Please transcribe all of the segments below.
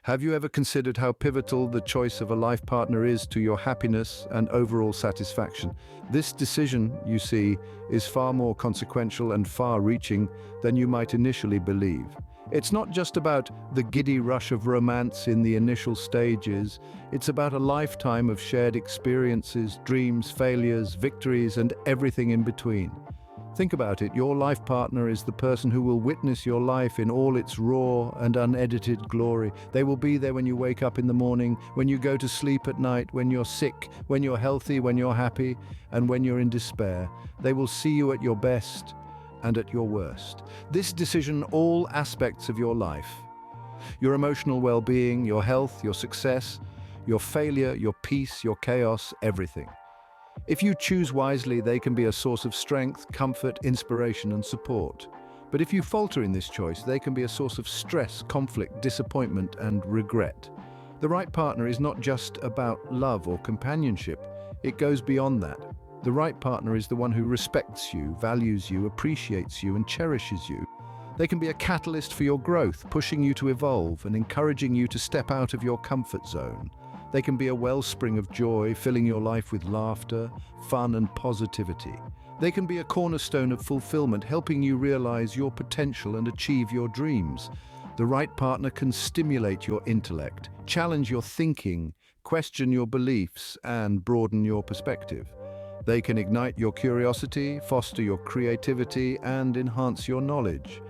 Have you ever considered how pivotal the choice of a life partner is to your happiness and overall satisfaction? This decision, you see, is far more consequential and far-reaching than you might initially believe. It's not just about the giddy rush of romance in the initial stages, it's about a lifetime of shared experiences, dreams, failures, victories, and everything in between. Think about it, your life partner is the person who will witness your life in all its raw and unedited glory. They will be there when you wake up in the morning, when you go to sleep at night, when you're sick, when you're healthy, when you're happy, and when you're in despair. They will see you at your best and at your worst. This decision, all aspects of your life, your emotional well-being, your health, your success, your failure, your peace, your chaos, everything. If you choose wisely, they can be a source of strength, comfort, inspiration, and support. But if you falter in this choice, they can be a source of stress, conflict, disappointment, and regret. The right partner is not just about love or companionship. It goes beyond that. The right partner is the one who respects you, values you, appreciates you, and cherishes you. They can be a catalyst for your growth, pushing you to evolve and encouraging you to step out of your comfort zone. They can be a wellspring of joy, filling your life with laughter, fun, and positivity. They can be a cornerstone of fulfillment, helping you realize your potential and achieve your dreams. The right partner can stimulate your intellect, challenge your thinking, question your beliefs, and broaden your perspective. They can ignite your curiosity, foster your creativity, and enhance your knowledge.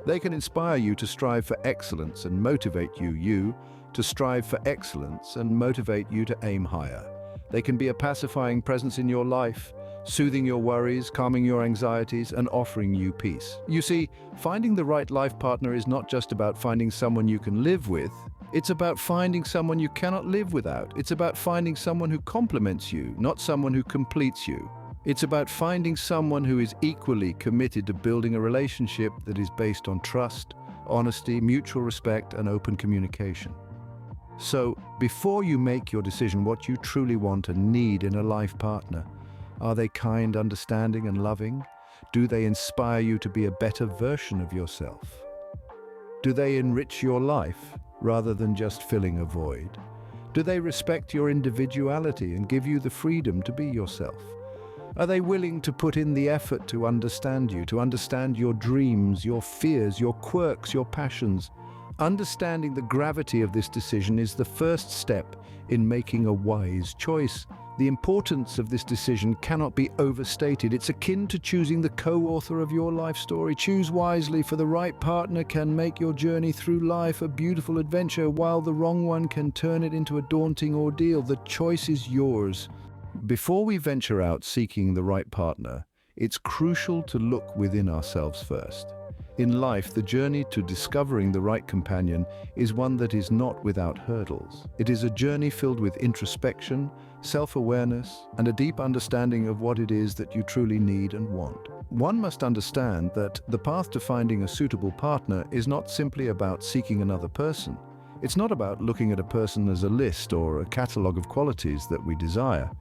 They can inspire you to strive for excellence and motivate you to strive for excellence and motivate you to aim higher. They can be a pacifying presence in your life, soothing your worries, calming your anxieties, and offering you peace. You see, finding the right life partner is not just about finding someone you can live with, it's about finding someone you cannot live without. It's about finding someone who complements you, not someone who completes you. It's about finding someone who is equally committed to building a relationship that is based on trust, honesty, mutual respect, and open communication. So, before you make your decision what you truly want and need in a life partner, are they kind, understanding, and loving? Do they inspire you to be a better version of yourself? Do they enrich your life rather than just filling a void? Do they respect your individuality and give you the freedom to be yourself? Are they willing to put in the effort to understand you, to understand your dreams, your fears, your quirks, your passions? Understanding the gravity of this decision is the first step in making a wise choice. The importance of this decision cannot be overstated. It's akin to choosing the co-author of your life story. Choose wisely, for the right partner can make your journey through life a beautiful adventure, while the wrong one can turn it into a daunting ordeal. The choice is yours. Before we venture out seeking the right partner, it's crucial to look within ourselves first. In life, the journey to discovering the right companion is one that is not without hurdles. It is a journey filled with introspection, self-awareness, and a deep understanding of what it is that you truly need and want. One must understand that the path to finding a suitable partner is not simply about seeking another person. It's not about looking at a person as a list or a catalogue of qualities that we desire.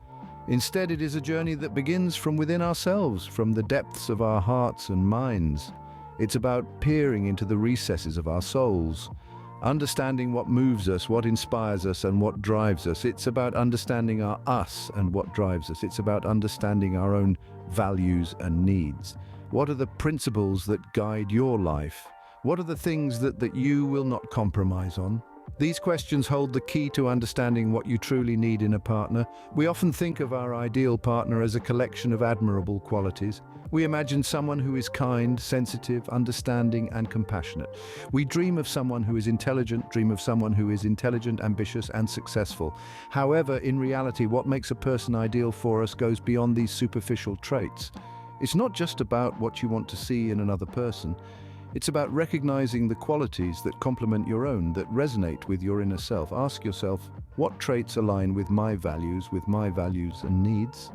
Instead, it is a journey that begins from within ourselves, from the depths of our hearts and minds. It's about peering into the recesses of our souls, understanding what moves us, what inspires us, and what drives us. It's about understanding our us and what drives us. It's about understanding our own values and needs. What are the principles that guide your life? What are the things that you will not compromise on? These questions hold the key to understanding what you truly need in a partner. We often think of our ideal partner as a collection of admirable qualities. We imagine someone who is kind, sensitive, understanding, and compassionate. We dream of someone who is intelligent, ambitious, and successful. However, in reality, what makes a person ideal for us goes beyond these superficial traits. It's not just about what you want to see in another person. It's about recognizing the qualities that complement your own, that resonate with your inner self. Ask yourself, what traits align with my values and needs?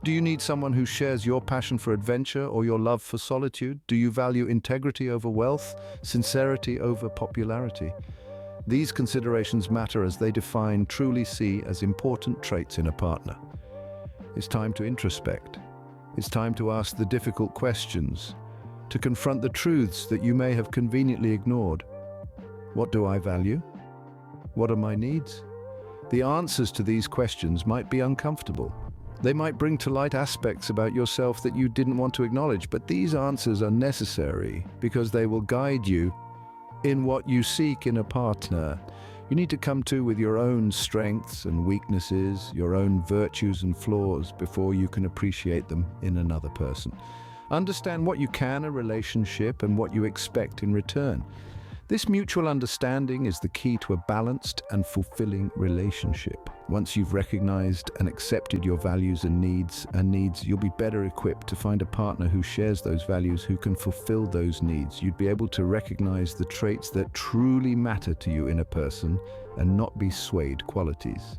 Do you need someone who shares your passion for adventure or your love for solitude? Do you value integrity over wealth, sincerity over popularity? These considerations matter as they truly see as important traits in a partner. It's time to introspect. It's time to ask the difficult questions, to confront the truths that you may have conveniently ignored. What do I value? What are my needs? The answers to these questions might be uncomfortable. They might bring to light aspects about yourself that you didn't want to acknowledge, but these answers are necessary because they will guide you in what you seek in a partner. You need to come to with your own strengths and weaknesses, your own virtues and flaws before you can appreciate them in another person. Understand what you can in a relationship and what you expect in return. This mutual understanding is the key to a balanced and fulfilling relationship. Once you've recognized and accepted your values and needs, you'll be better equipped to find a partner who shares those values, who can fulfill those needs. You'd be able to recognize the traits that truly matter to you in a person and not be swayed qualities.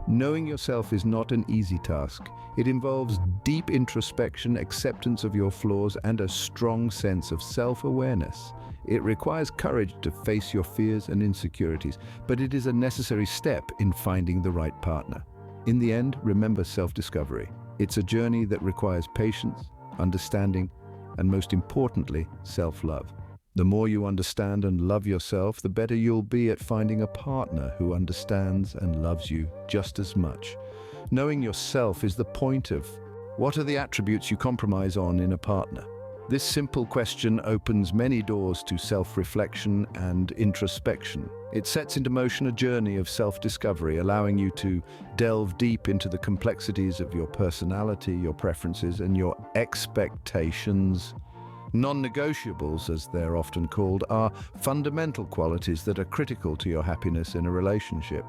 Knowing yourself is not an easy task. It involves deep introspection, acceptance of your flaws, and a strong sense of self-awareness. It requires courage to face your fears and insecurities, but it is a necessary step in finding the right partner. In the end, remember self-discovery. It's a journey that requires patience, understanding, and most importantly, self-love. The more you understand and love yourself, the better you'll be at finding a partner who understands and loves you just as much. Knowing yourself is the point of what are the attributes you compromise on in a partner. This simple question opens many doors to self-reflection and introspection. It sets into motion a journey of self-discovery, allowing you to delve deep into the complexities of your personality, your preferences, and your expectations. Non-negotiables, as they're often called, are fundamental qualities that are critical to your happiness in a relationship.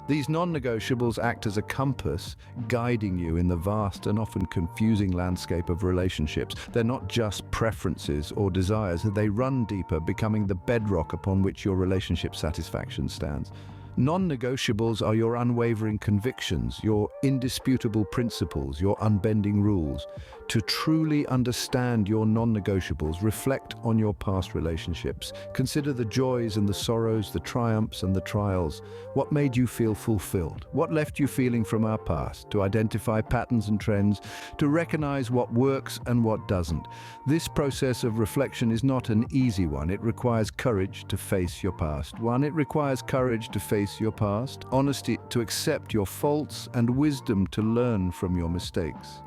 These non-negotiables act as a compass, guiding you in the vast and often confusing landscape of relationships. They're not just preferences or desires, they run deeper, becoming the bedrock upon which your relationship satisfaction stands. Non-negotiables are your unwavering convictions, your indisputable principles, your unbending rules. To truly understand your non-negotiables, reflect on your past relationships. Consider the joys and the sorrows, the triumphs and the trials. What made you feel fulfilled? What left you feeling from our past? To identify patterns and trends, to recognize what works and what doesn't. This process of reflection is not an easy one. It requires courage to face your past. It requires courage to face your past, honesty to accept your faults, and wisdom to learn from your mistakes.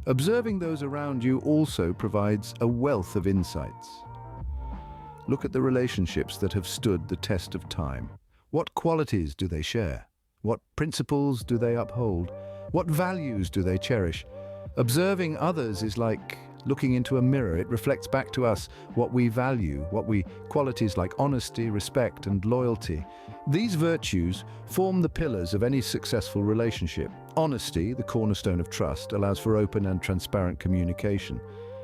Observing those around you also provides a wealth of insights. Look at the relationships that have stood the test of time. What qualities do they share? What principles do they uphold? What values do they cherish? Observing others is like looking into a mirror. It reflects back to us what we value, qualities like honesty, respect, and loyalty. These virtues form the pillars of any successful relationship. Honesty, the cornerstone of trust, allows for open and transparent communication.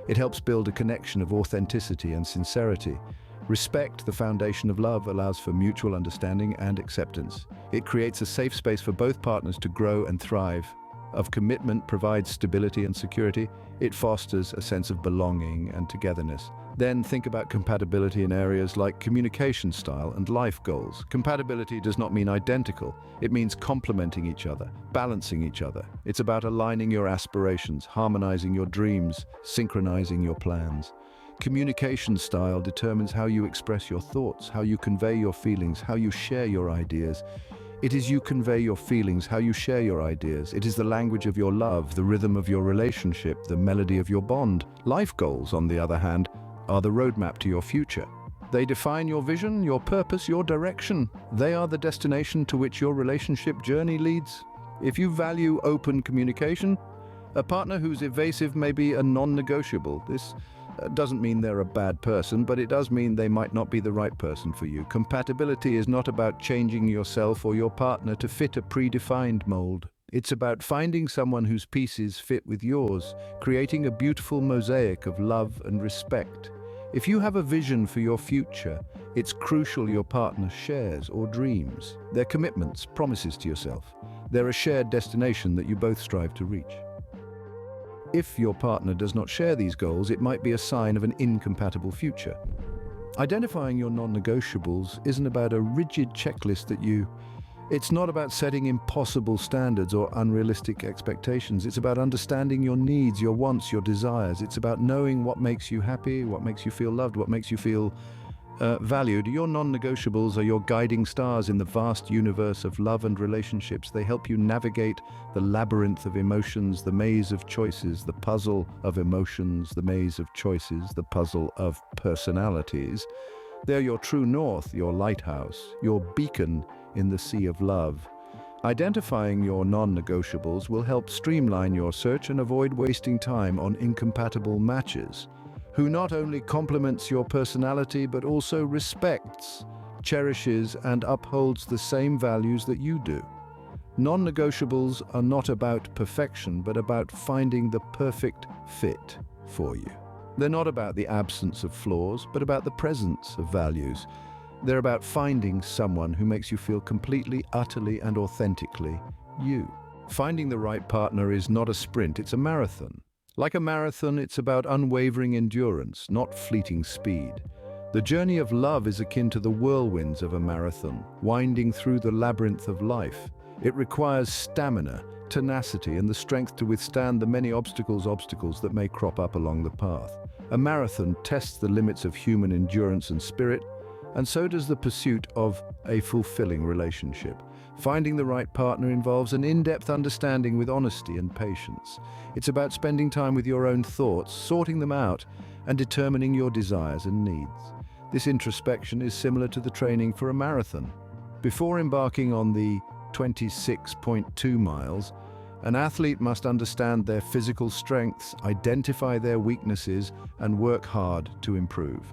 It helps build a connection of authenticity and sincerity. Respect, the foundation of love, allows for mutual understanding and acceptance. It creates a safe space for both partners to grow and thrive. Commitment provides stability and security. It fosters a sense of belonging and togetherness. Then think about compatibility in areas like communication style and life goals. Compatibility does not mean identical. It means complementing each other, balancing each other. It's about aligning your aspirations, harmonizing your dreams, synchronizing your plans. Communication style determines how you express your thoughts, how you convey your feelings, how you share your ideas. It is you convey your feelings, how you share your ideas. It is the language of your love, the rhythm of your relationship, the melody of your bond. Life goals, on the other hand, are the roadmap to your future. They define your vision, your purpose, your direction. They are the destination to which your relationship journey leads. If you value open communication, a partner who's evasive may be a non-negotiable. This doesn't mean they're a bad person, but it does mean they might not be the right person for you. Compatibility is not about changing yourself or your partner to fit a predefined mold. It's about finding someone whose pieces fit with yours, creating a beautiful mosaic of love and respect. If you have a vision for your future, it's crucial your partner shares or dreams. Their commitments, promises to yourself. They're a shared destination that you both strive to reach. If your partner does not share these goals, it might be a sign of an incompatible future. Identifying your non-negotiables isn't about a rigid checklist It's not about setting impossible standards or unrealistic expectations. It's about understanding your needs, your wants, your desires. It's about knowing what makes you happy, what makes you feel loved, what makes you feel valued. Your non-negotiables are your guiding stars in the vast universe of love and relationships. They help you navigate the labyrinth of emotions, the maze of choices, the puzzle of emotions, the maze of choices, the puzzle of personalities. They're your true north, your lighthouse, your beacon in the sea of love. Identifying your non-negotiables will help streamline your search and avoid wasting time on incompatible matches, who not only complements your personality but also respects, cherishes, and upholds the same values that you do. Non-negotiables are not about perfection, but about finding the perfect fit for you. They're not about the absence of flaws, but about the presence of values. They're about finding someone who makes you feel completely, utterly, and authentically you. Finding the right partner is not a sprint, it's a marathon. Like a marathon, it's about unwavering endurance, not fleeting speed. The journey of love is akin to the whirlwinds of a marathon, winding through the labyrinth of life. It requires stamina, tenacity, and the strength to withstand the many obstacles that may crop up along the path. A marathon tests the limits of human endurance and spirit, and so does the pursuit of a fulfilling relationship. Finding the right partner involves an in-depth understanding with honesty and patience. It's about spending time with your own thoughts, sorting them out, and determining your desires and needs. This introspection is similar to the training for a marathon. Before embarking on the 26.2 miles, an athlete must understand their physical strengths, identify their weaknesses, and work hard to improve.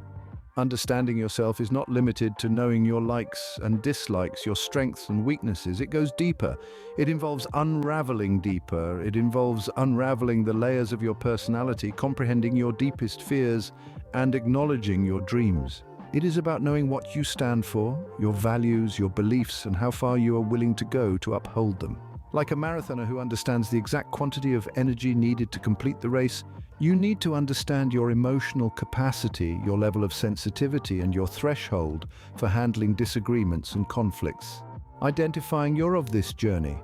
Understanding yourself is not limited to knowing your likes and dislikes, your strengths and weaknesses. It goes deeper. It involves unraveling deeper. It involves unraveling the layers of your personality, comprehending your deepest fears, and acknowledging your dreams. It is about knowing what you stand for, your values, your beliefs, and how far you are willing to go to uphold them. Like a marathoner who understands the exact quantity of energy needed to complete the race, you need to understand your emotional capacity, your level of sensitivity, and your threshold for handling disagreements and conflicts. Identifying you're of this journey.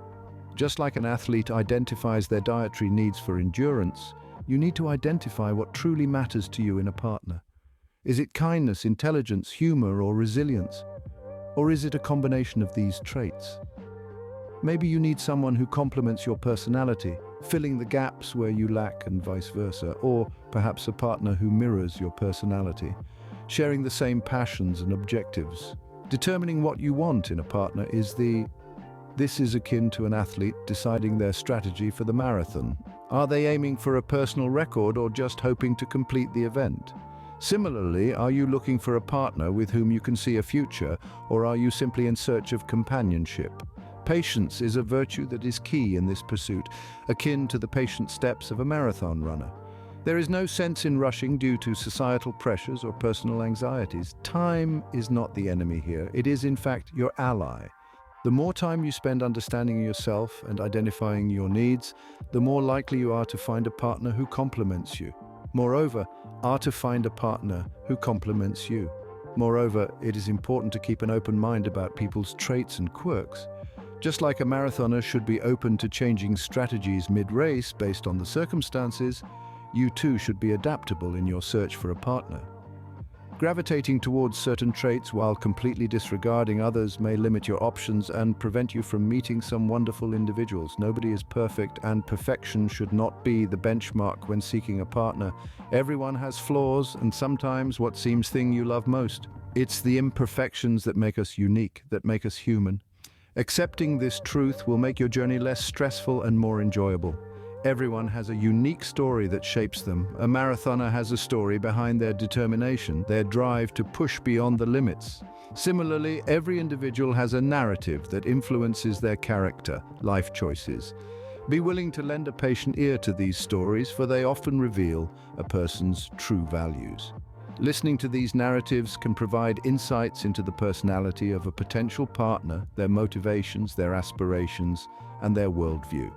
Just like an athlete identifies their dietary needs for endurance, you need to identify what truly matters to you in a partner. Is it kindness, intelligence, humor, or resilience? Or is it a combination of these traits? Maybe you need someone who complements your personality, filling the gaps where you lack and vice versa, or perhaps a partner who mirrors your personality, sharing the same passions and objectives. Determining what you want in a partner this is akin to an athlete deciding their strategy for the marathon. Are they aiming for a personal record or just hoping to complete the event? Similarly, are you looking for a partner with whom you can see a future, or are you simply in search of companionship? Patience is a virtue that is key in this pursuit, akin to the patient steps of a marathon runner. There is no sense in rushing due to societal pressures or personal anxieties. Time is not the enemy here. It is, in fact, your ally. The more time you spend understanding yourself and identifying your needs, the more likely you are to find a partner who complements you. Moreover, it is important to keep an open mind about people's traits and quirks. Just like a marathoner should be open to changing strategies mid-race based on the circumstances, you too should be adaptable in your search for a partner. Gravitating towards certain traits while completely disregarding others may limit your options and prevent you from meeting some wonderful individuals. Nobody is perfect, and perfection should not be the benchmark when seeking a partner. Everyone has flaws, and sometimes what seems thing you love most. It's the imperfections that make us unique, that make us human. Accepting this truth will make your journey less stressful and more enjoyable. Everyone has a unique story that shapes them. A marathoner has a story behind their determination, their drive to push beyond the limits. Similarly, every individual has a narrative that influences their character, life choices. Be willing to lend a patient ear to these stories, for they often reveal a person's true values. Listening to these narratives can provide insights into the personality of a potential partner, their motivations, their aspirations, and their worldview.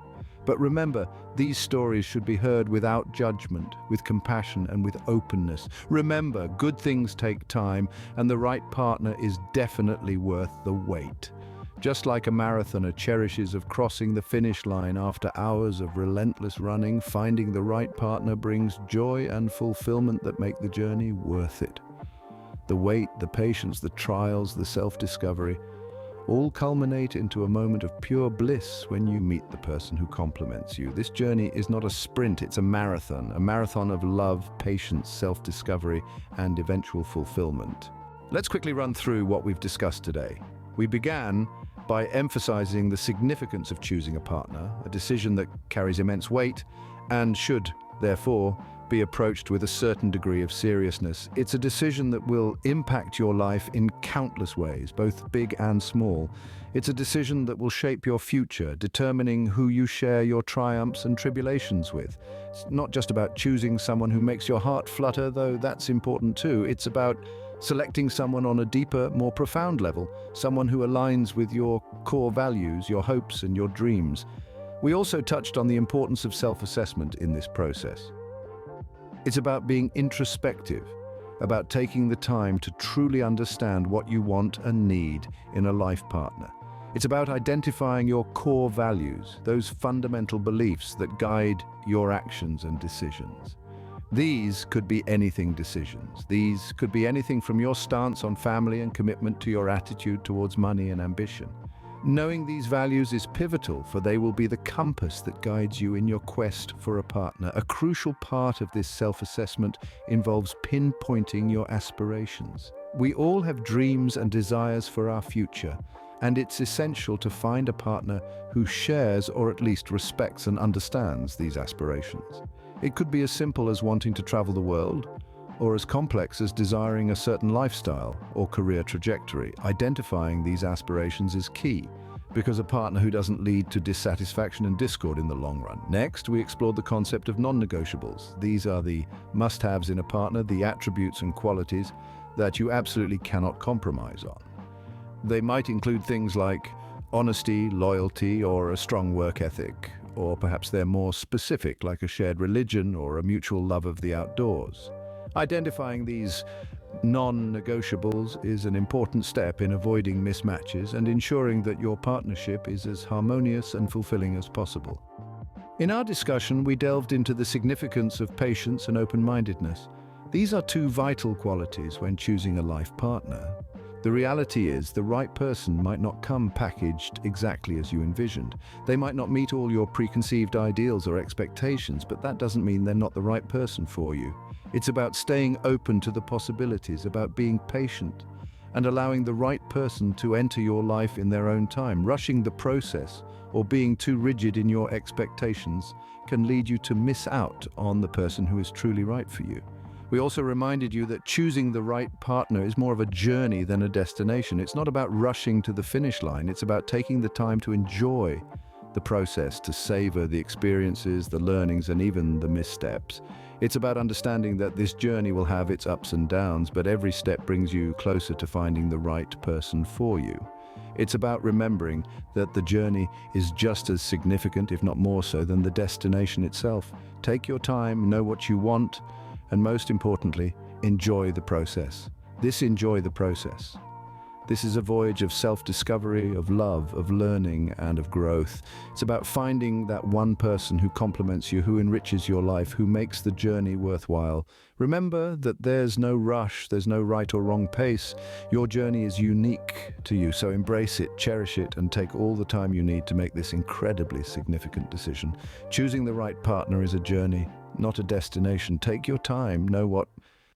But remember, these stories should be heard without judgment, with compassion and with openness. Remember, good things take time, and the right partner is definitely worth the wait. Just like a marathoner cherishes of crossing the finish line after hours of relentless running, finding the right partner brings joy and fulfillment that make the journey worth it. The wait, the patience, the trials, the self-discovery, all culminate into a moment of pure bliss when you meet the person who complements you. This journey is not a sprint, it's a marathon of love, patience, self-discovery, and eventual fulfillment. Let's quickly run through what we've discussed today. We began by emphasizing the significance of choosing a partner, a decision that carries immense weight and should, therefore, be approached with a certain degree of seriousness. It's a decision that will impact your life in countless ways, both big and small. It's a decision that will shape your future, determining who you share your triumphs and tribulations with. It's not just about choosing someone who makes your heart flutter, though that's important too. It's about selecting someone on a deeper, more profound level, someone who aligns with your core values, your hopes, and your dreams. We also touched on the importance of self-assessment in this process. It's about being introspective, about taking the time to truly understand what you want and need in a life partner. It's about identifying your core values, those fundamental beliefs that guide your actions and decisions. These could be anything decisions. These could be anything from your stance on family and commitment to your attitude towards money and ambition. Knowing these values is pivotal, for they will be the compass that guides you in your quest for a partner. A crucial part of this self-assessment involves pinpointing your aspirations. We all have dreams and desires for our future, and it's essential to find a partner who shares or at least respects and understands these aspirations. It could be as simple as wanting to travel the world, or as complex as desiring a certain lifestyle or career trajectory. Identifying these aspirations is key, because a partner who doesn't lead to dissatisfaction and discord in the long run. Next, we explored the concept of non-negotiables. These are the must-haves in a partner, the attributes and qualities that you absolutely cannot compromise on. They might include things like honesty, loyalty, or a strong work ethic, or perhaps they're more specific, like a shared religion or a mutual love of the outdoors. Identifying these non-negotiables is an important step in avoiding mismatches and ensuring that your partnership is as harmonious and fulfilling as possible. In our discussion, we delved into the significance of patience and open-mindedness. These are two vital qualities when choosing a life partner. The reality is, the right person might not come packaged exactly as you envisioned. They might not meet all your preconceived ideals or expectations, but that doesn't mean they're not the right person for you. It's about staying open to the possibilities, about being patient, and allowing the right person to enter your life in their own time. Rushing the process or being too rigid in your expectations can lead you to miss out on the person who is truly right for you. We also reminded you that choosing the right partner is more of a journey than a destination. It's not about rushing to the finish line. It's about taking the time to enjoy the process, to savor the experiences, the learnings, and even the missteps. It's about understanding that this journey will have its ups and downs, but every step brings you closer to finding the right person for you. It's about remembering that the journey is just as significant, if not more so, than the destination itself. Take your time, know what you want, and most importantly, enjoy the process. Enjoy the process. This is a voyage of self-discovery, of love, of learning, and of growth. It's about finding that one person who complements you, who enriches your life, who makes the journey worthwhile. Remember that there's no rush, there's no right or wrong pace. Your journey is unique to you, so embrace it, cherish it, and take all the time you need to make this incredibly significant decision. Choosing the right partner is a journey, not a destination. Take your time, know what